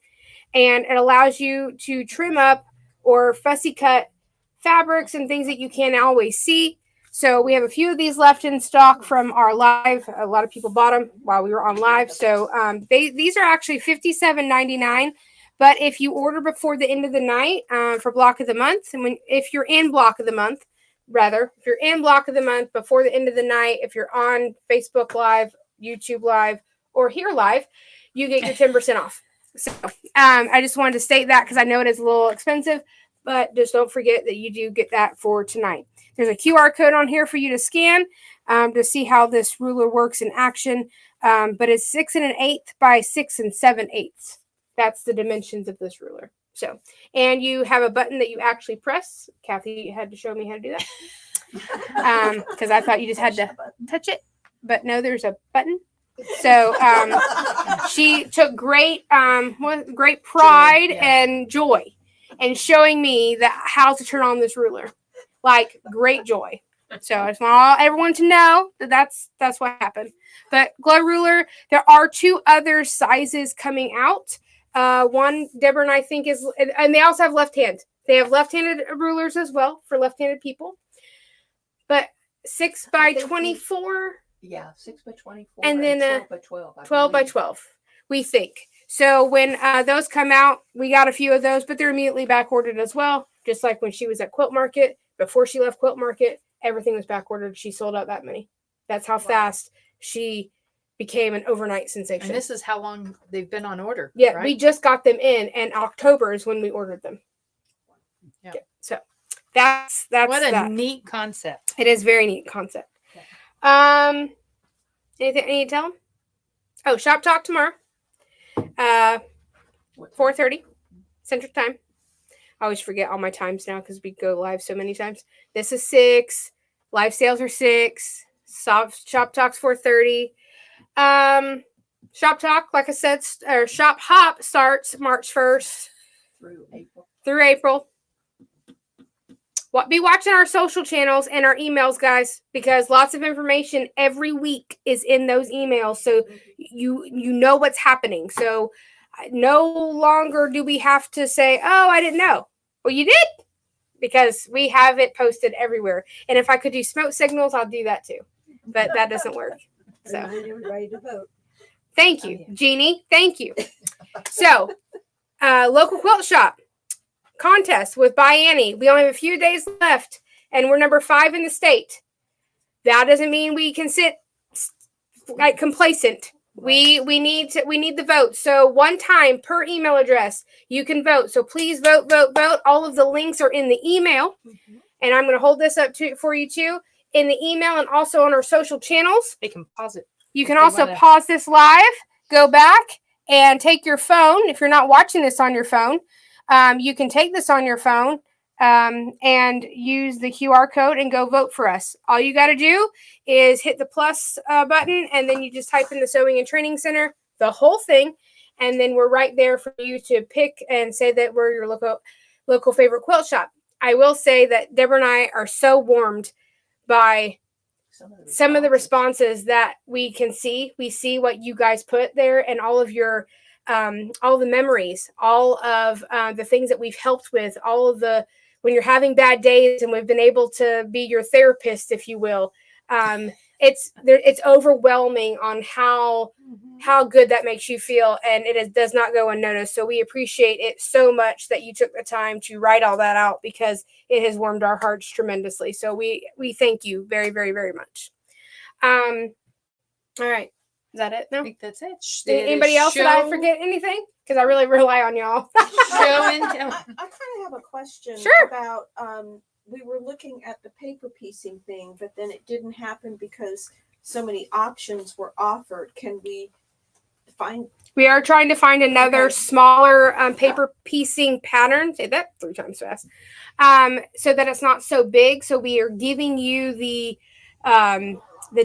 S2: and it allows you to trim up or fussy cut fabrics and things that you can't always see. So we have a few of these left in stock from our live. A lot of people bought them while we were on live. So these are actually $57.99. But if you order before the end of the night for block of the month, and if you're in block of the month, if you're in block of the month before the end of the night, if you're on Facebook Live, YouTube Live, or here live, you get your 10% off. So I just wanted to state that because I know it is a little expensive, but just don't forget that you do get that for tonight. There's a QR code on here for you to scan to see how this ruler works in action. But it's 6 1/8 by 6 7/8. That's the dimensions of this ruler. So, and you have a button that you actually press. Kathy had to show me how to do that because I thought you just had to touch it, but no, there's a button. So she took great pride and joy in showing me how to turn on this ruler. Like great joy. So I just want everyone to know that that's what happened. But glow ruler, there are 2 other sizes coming out. One Deborah and I think is, and they also have left hand. They have left-handed rulers as well for left-handed people. But 6 by 24.
S4: Yeah, 6 by 24.
S2: And then
S4: 12 by 12.
S2: 12 by 12, we think. So when those come out, we got a few of those, but they're immediately back ordered as well. Just like when she was at Quilt Market, before she left Quilt Market, everything was back ordered. She sold out that many. That's how fast she became an overnight sensation.
S1: And this is how long they've been on order.
S2: Yeah,
S1: right?
S2: we just got them in, and October is when we ordered them.
S1: Yeah.
S2: So that's
S1: what a
S2: that.
S1: neat concept.
S2: It is very neat concept. Anything I need to tell them? Oh, Shop Talk tomorrow. 4:30 Central Time. I always forget all my times now because we go live so many times. This is 6. Live sales are 6. Shop Talk's 4:30. Shop Talk, like I said, or Shop Hop starts March 1st through April. Be watching our social channels and our emails, guys, because lots of information every week is in those emails. So you know what's happening. So no longer do we have to say, oh, I didn't know. Well, you did, because we have it posted everywhere. And if I could do smoke signals, I'll do that too. But that doesn't work. So
S5: Remind everybody to vote.
S2: thank you, Jeannie. Thank you. So local quilt shop contest with Buy Annie. We only have a few days left, and we're number 5 in the state. That doesn't mean we can sit like complacent. We need the vote. So one time per email address, you can vote. So please vote. All of the links are in the email, and I'm going to hold this up for you too in the email and also on our social channels.
S1: They can pause it.
S2: You can also pause this live, go back, and take your phone. If you're not watching this on your phone, you can take this on your phone and use the QR code and go vote for us. All you got to do is hit the plus button, and then you just type in the Sewing and Training Center, the whole thing, and then we're right there for you to pick and say that we're your local favorite quilt shop. I will say that Deborah and I are so warmed by some of the responses that we can see. We see what you guys put there and all of your all the memories, all of the things that we've helped with, all of the when you're having bad days and we've been able to be your therapist, if you will. It's overwhelming on how good that makes you feel, and does not go unnoticed. So we appreciate it so much that you took the time to write all that out, because it has warmed our hearts tremendously. So we thank you very, very, very much. All right, is that it?
S1: I
S2: No.
S1: think that's it.
S2: Anybody else? Did I forget anything? Because I really rely on y'all.
S1: Show and tell.
S3: I kind of have a question
S2: Sure.
S3: about we were looking at the paper piecing thing, but then it didn't happen because so many options were offered. Can we find
S2: We are trying to find another
S3: Okay.
S2: smaller paper piecing pattern. Say that 3 times fast. So that it's not so big. So we are giving you the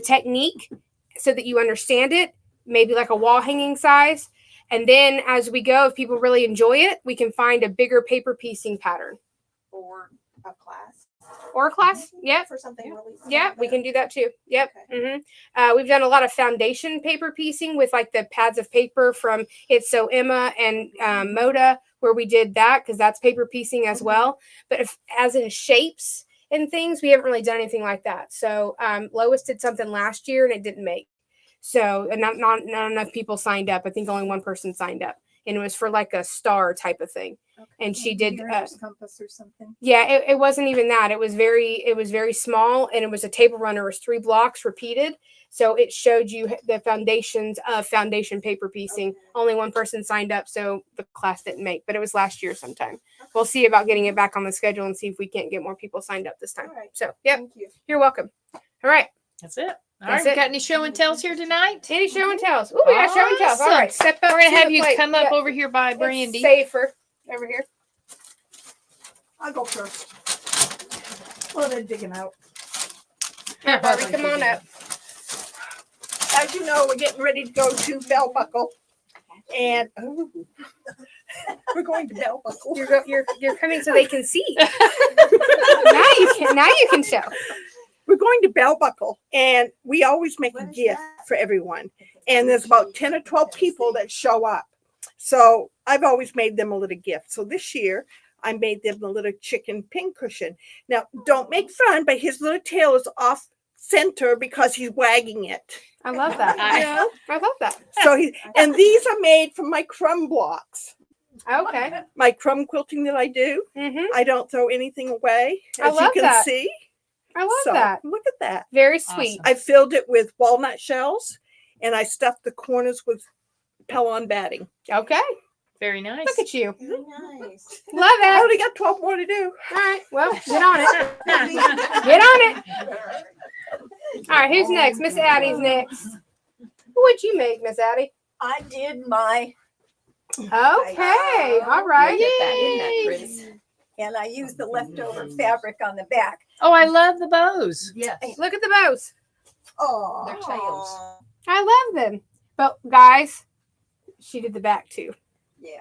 S2: technique so that you understand it, maybe like a wall hanging size. And then as we go, if people really enjoy it, we can find a bigger paper piecing pattern.
S3: for a class
S2: Or a class. Yep.
S3: for something really small?
S2: Yeah, we can do that too. Yep.
S3: Okay.
S2: We've done a lot of foundation paper piecing with like the pads of paper from It's So Emma and Moda, where we did that because that's paper piecing as well. But as in shapes and things, we haven't really done anything like that. So Lois did something last year and it didn't make. So and not enough people signed up. I think only one person signed up, and it was for like a star type of thing.
S6: Okay.
S2: And she did.
S6: Compass or something.
S2: Yeah, it wasn't even that. It was very small, and it was a table runner. It was 3 blocks repeated, so it showed you the foundations of foundation paper piecing.
S3: Okay.
S2: Only one person signed up, so the class didn't make. But it was last year sometime. We'll see about getting it back on the schedule and see if we can't get more people signed up this time.
S3: All right.
S2: So, yep,
S3: Thank you.
S2: you're welcome. All right,
S1: That's it. All
S2: That's
S1: right.
S2: it.
S1: Got any show and tells here tonight?
S2: any show and tells. Ooh, we got show and tells. All right, step up.
S1: We're gonna
S2: to
S1: have
S2: the
S1: you
S2: plate.
S1: come up
S2: Yeah,
S1: over here by
S2: it's
S1: Brandy.
S2: safer over here.
S5: I'll go first. Well, they're digging out.
S2: Barbie, come on up.
S5: As you know, we're getting ready to go to Bell Buckle. And we're going to Bell Buckle.
S2: You're coming so they can see. Now you can show.
S5: We're going to Bell Buckle, and we always make a
S3: What is
S5: gift
S3: that?
S5: for everyone. And there's about 10 or 12 people that show up. So I've always made them a little gift. So this year, I made them a little chicken pincushion. Now, don't make fun, but his little tail is off center because he's wagging it.
S2: I love that.
S5: Yeah.
S2: I love that.
S5: So and these are made from my crumb blocks.
S2: Okay.
S5: My crumb quilting that I do.
S2: Mm-hmm.
S5: I don't throw anything away,
S2: I
S5: as
S2: love
S5: you can
S2: that.
S5: see.
S2: I love
S5: So,
S2: that.
S5: Look at that.
S2: Very sweet.
S5: I filled it with walnut shells, and I stuffed the corners with Pellon batting.
S2: Okay.
S1: Very nice.
S2: Look at you.
S3: Very nice.
S2: Love
S5: I
S2: it.
S5: only got 12 more to do.
S2: All right. Well, get on it. Get on it. All right. Who's next? Miss Addie's next. What'd you make, Miss Addie?
S6: I did my,
S2: Okay. All right.
S6: Get that in that, Chris. And I used the leftover fabric on the back.
S1: Oh, I love the bows.
S4: Yes.
S2: Look at the bows.
S5: Oh,
S4: Their tails.
S2: I love them. But guys, she did the back too.
S6: Yeah.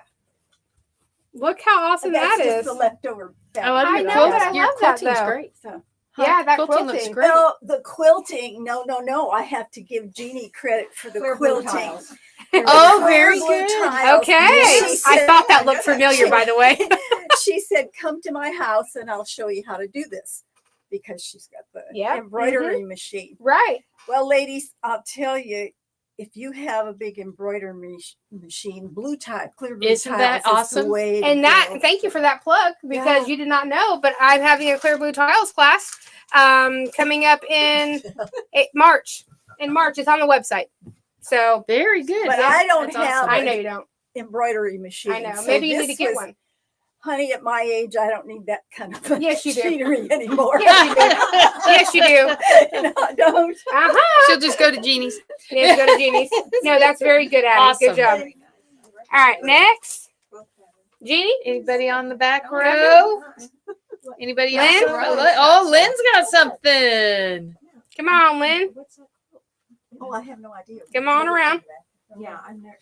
S2: Look how awesome
S6: That's
S2: that
S6: just
S2: is.
S6: the leftover
S1: I love
S2: I
S1: your
S2: know,
S1: quilt.
S2: but I
S1: Your
S2: love that,
S1: quilting's
S2: though.
S1: great.
S6: So,
S2: Yeah, that
S1: quilting looks
S2: quilting.
S1: great.
S6: well, the quilting, no. I have to give Jeannie credit for the
S3: Clear blue
S6: quilting.
S3: tiles.
S6: And
S1: Oh,
S6: the
S1: very
S6: blue
S1: good.
S6: tiles.
S2: Okay.
S6: She
S2: I
S6: said-
S2: thought that looked familiar, by the way.
S6: She said, "Come to my house and I'll show you how to do this," because she's got the
S2: Yeah,
S6: embroidery machine.
S2: Right.
S6: Well, ladies, I'll tell you, if you have a big embroidery machine, clear blue
S1: Isn't that
S6: tiles is the
S1: awesome?
S6: way to
S2: And that,
S6: go.
S2: thank you for that plug because
S6: Yeah.
S2: you did not know, but I'm having a Clear Blue Tiles class coming up in March. In March, it's on the website. So
S1: Very good.
S6: But
S1: Yeah,
S6: I don't
S1: that's awesome.
S6: have
S2: I know you don't.
S6: embroidery machine.
S2: I know.
S6: so
S2: Maybe you need
S6: this
S2: to get
S6: was-
S2: one.
S6: Honey, at my age, I don't need that kind of
S2: Yes, you do.
S6: machinery anymore.
S2: Yes, you do.
S6: No, I don't.
S2: Uh-huh.
S1: She'll just go to Jeannie's.
S2: Yes, go to Jeannie's. No, that's very good, Addie.
S1: Awesome.
S2: Good job. All right, next. Jeannie?
S1: Anybody on the back row? Anybody else?
S2: Lynn?
S1: Oh, Lynn's got something.
S2: Come on, Lynn.
S6: Oh, I have no idea.
S2: Come on around.
S3: Yeah, I'm there.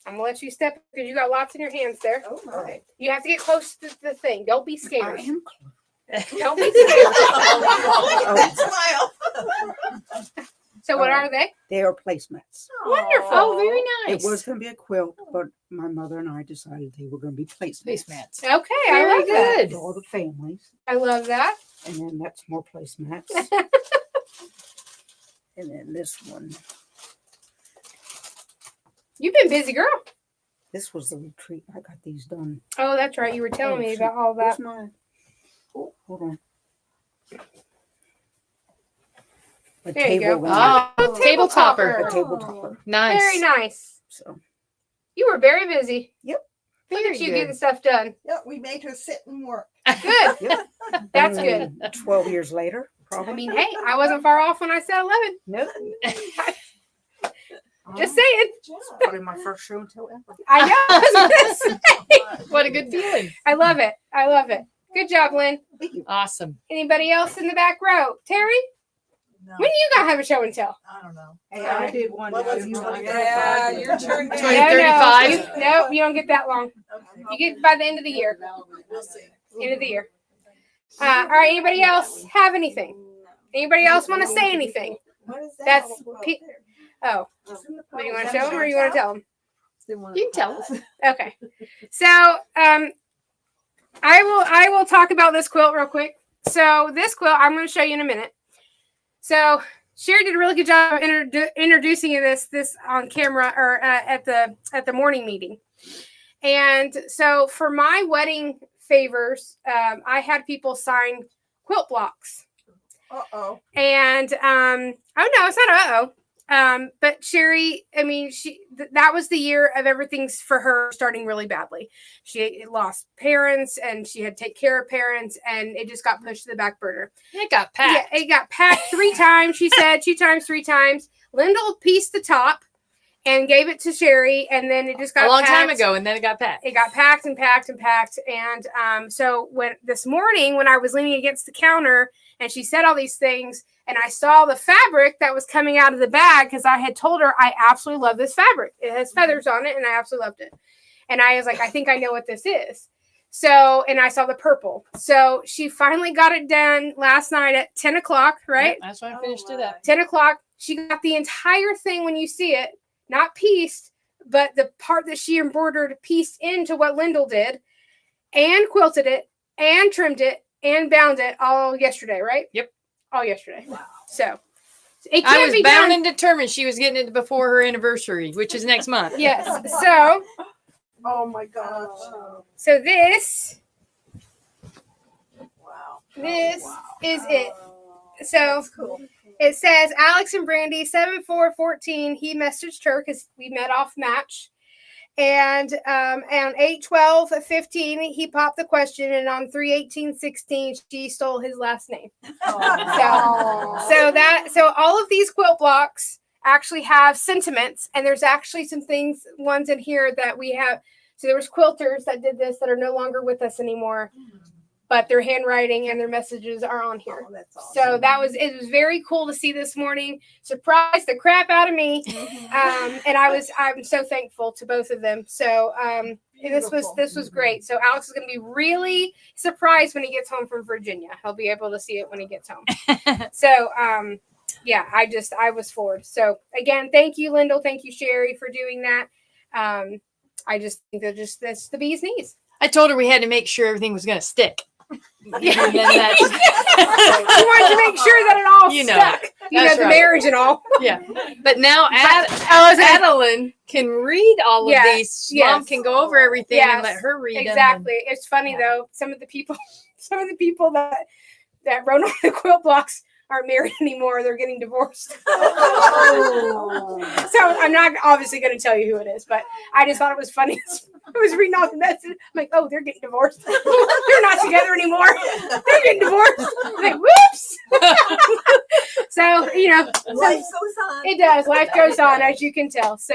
S2: I'm gonna let you step because you got lots in your hands there.
S3: Oh my.
S2: You have to get close to the thing. Don't be
S6: I
S2: scared.
S6: am
S2: Don't be scared.
S3: Smile.
S2: So what are they?
S6: They are placemats.
S2: Wonderful.
S1: Oh, very nice.
S6: It was going to be a quilt, but my mother and I decided they were going to be placemats.
S1: Placemats.
S2: Okay, I
S1: Very
S2: love that.
S1: good.
S6: For all the families.
S2: I love that.
S6: And then that's more placemats. And then this one.
S2: You've been busy, girl.
S6: This was the retreat. I got these done.
S2: Oh, that's right. You were telling me
S6: shoot.
S2: about all
S6: Where's
S2: that.
S6: mine? Oh, hold on. A
S2: There you go.
S6: table runner.
S1: Oh, table topper.
S6: A table topper.
S1: Nice.
S2: Very nice.
S6: So
S2: You were very busy.
S6: Yep.
S2: Look
S1: Very
S2: at you
S1: good.
S2: getting stuff done.
S5: Yeah, we made her sit and work.
S2: Good.
S6: Yep.
S2: That's
S6: And then 12 years later, probably.
S2: I mean, hey, I wasn't far off when I said 11.
S6: nope.
S2: Just saying.
S6: Probably my first show and tell ever.
S2: I know. I was gonna say.
S1: What a good feeling.
S2: I love it. I love it. Good job, Lynn.
S1: Awesome.
S2: Anybody else in the back row? Terry,
S7: No,
S2: when do you guys have a show and tell?
S7: I don't know.
S6: Hey, I did one.
S3: What was
S6: You
S3: it?
S6: wanna go
S7: Yeah,
S6: back?
S7: your turn.
S1: Twenty,
S2: No,
S1: 35.
S2: no, you don't get that long.
S7: Okay.
S2: You get by the end of the year.
S7: We'll see.
S2: End of the year. All right. Anybody else have anything? Anybody else want to say anything?
S3: What is that?
S2: That's
S3: Oh,
S2: pe-
S3: there.
S2: Oh, do you want to show them or you want to tell them?
S1: You can tell us.
S2: Okay. So, I will talk about this quilt real quick. So this quilt I'm going to show you in a minute. So Sherry did a really good job of introducing this on camera or at the morning meeting. And so for my wedding favors, I had people sign quilt blocks.
S5: Uh-oh.
S2: And oh no, it's not uh-oh. But Sherry, I mean, that was the year of everything's for her starting really badly. She lost parents and she had to take care of parents and it just got pushed to the back burner.
S1: It got packed.
S2: Yeah, it got packed 3 times. She said 2 times, 3 times. Lyndall pieced the top and gave it to Sherry, and then it just got
S1: A long time
S2: packed.
S1: ago, and then it got packed.
S2: It got packed and packed and packed. And so when this morning, when I was leaning against the counter and she said all these things, and I saw the fabric that was coming out of the bag, because I had told her I absolutely love this fabric. It has feathers on it, and I absolutely loved it. And I was like, I think I know what this is. So, and I saw the purple. So she finally got it done last night at 10 o'clock, right?
S1: That's why I finished it up.
S2: 10 o'clock. She got the entire thing when you see it, not pieced, but the part that she embroidered pieced into what Lyndall did, and quilted it, and trimmed it, and bound it all yesterday, right?
S1: Yep.
S2: All yesterday. Wow. So it
S1: I
S2: can't
S1: was
S2: be
S1: bound
S2: done.
S1: and determined she was getting it before her anniversary, which is next month.
S2: Yes. So
S5: Oh my gosh.
S2: this
S3: Wow.
S2: is it. So it says Alex and Brandy 7/4/14. He messaged her because we met off Match. And on 8/12/15, he popped the question, and on 3/18/16, she stole his last name. So all of these quilt blocks actually have sentiments, and there's actually some ones in here that we have. So there was quilters that did this that are no longer with us anymore, but their handwriting and their messages are on here.
S5: Oh, that's awesome.
S2: So it was very cool to see this morning. Surprised the crap out of me. And I'm so thankful to both of them. So this was great. So Alex is going to be really surprised when he gets home from Virginia. He'll be able to see it when he gets home. So yeah, I was floored. So again, thank you, Lyndall. Thank you, Sherry, for doing that. I just think that's the bee's knees.
S1: I told her we had to make sure everything was going to stick.
S2: Yeah.
S1: And then that-
S2: You wanted to make sure that it all
S1: You know,
S2: stuck.
S1: that's
S2: The
S1: right.
S2: marriage and all.
S1: yeah. But now
S2: I was
S1: Adeline can read all of
S2: Yeah,
S1: these.
S2: yes.
S1: Mom can go over everything
S2: Yes,
S1: and let her read them.
S2: Exactly. It's funny
S1: Yeah.
S2: though. Some of the people that wrote on the quilt blocks aren't married anymore. They're getting divorced. So I'm not obviously going to tell you who it is, but I just thought it was funny. I was reading all the messages. I'm like, oh, they're getting divorced. They're not together anymore. They're getting divorced. I'm like, whoops. So,
S3: Life goes on.
S2: it does. Life goes on, as you can tell. So,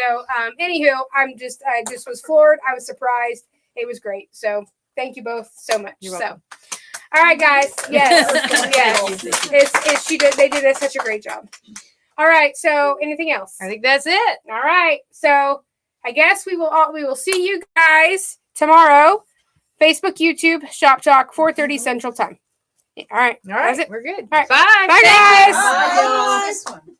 S2: anywho, I just was floored. I was surprised. It was great. So, thank you both so much.
S1: You're welcome.
S2: So, all right, guys. Yes, yes. They did such a great job. All right. So, anything else?
S1: I think that's it.
S2: All right. So, I guess we will see you guys tomorrow. Facebook, YouTube, Shop Talk, 4:30 Central Time. All right.
S1: All right,
S2: That's it.
S1: we're good.
S2: All right.
S1: Bye.
S2: Bye,
S1: Thank you.
S2: guys.
S4: Bye, y'all. This one.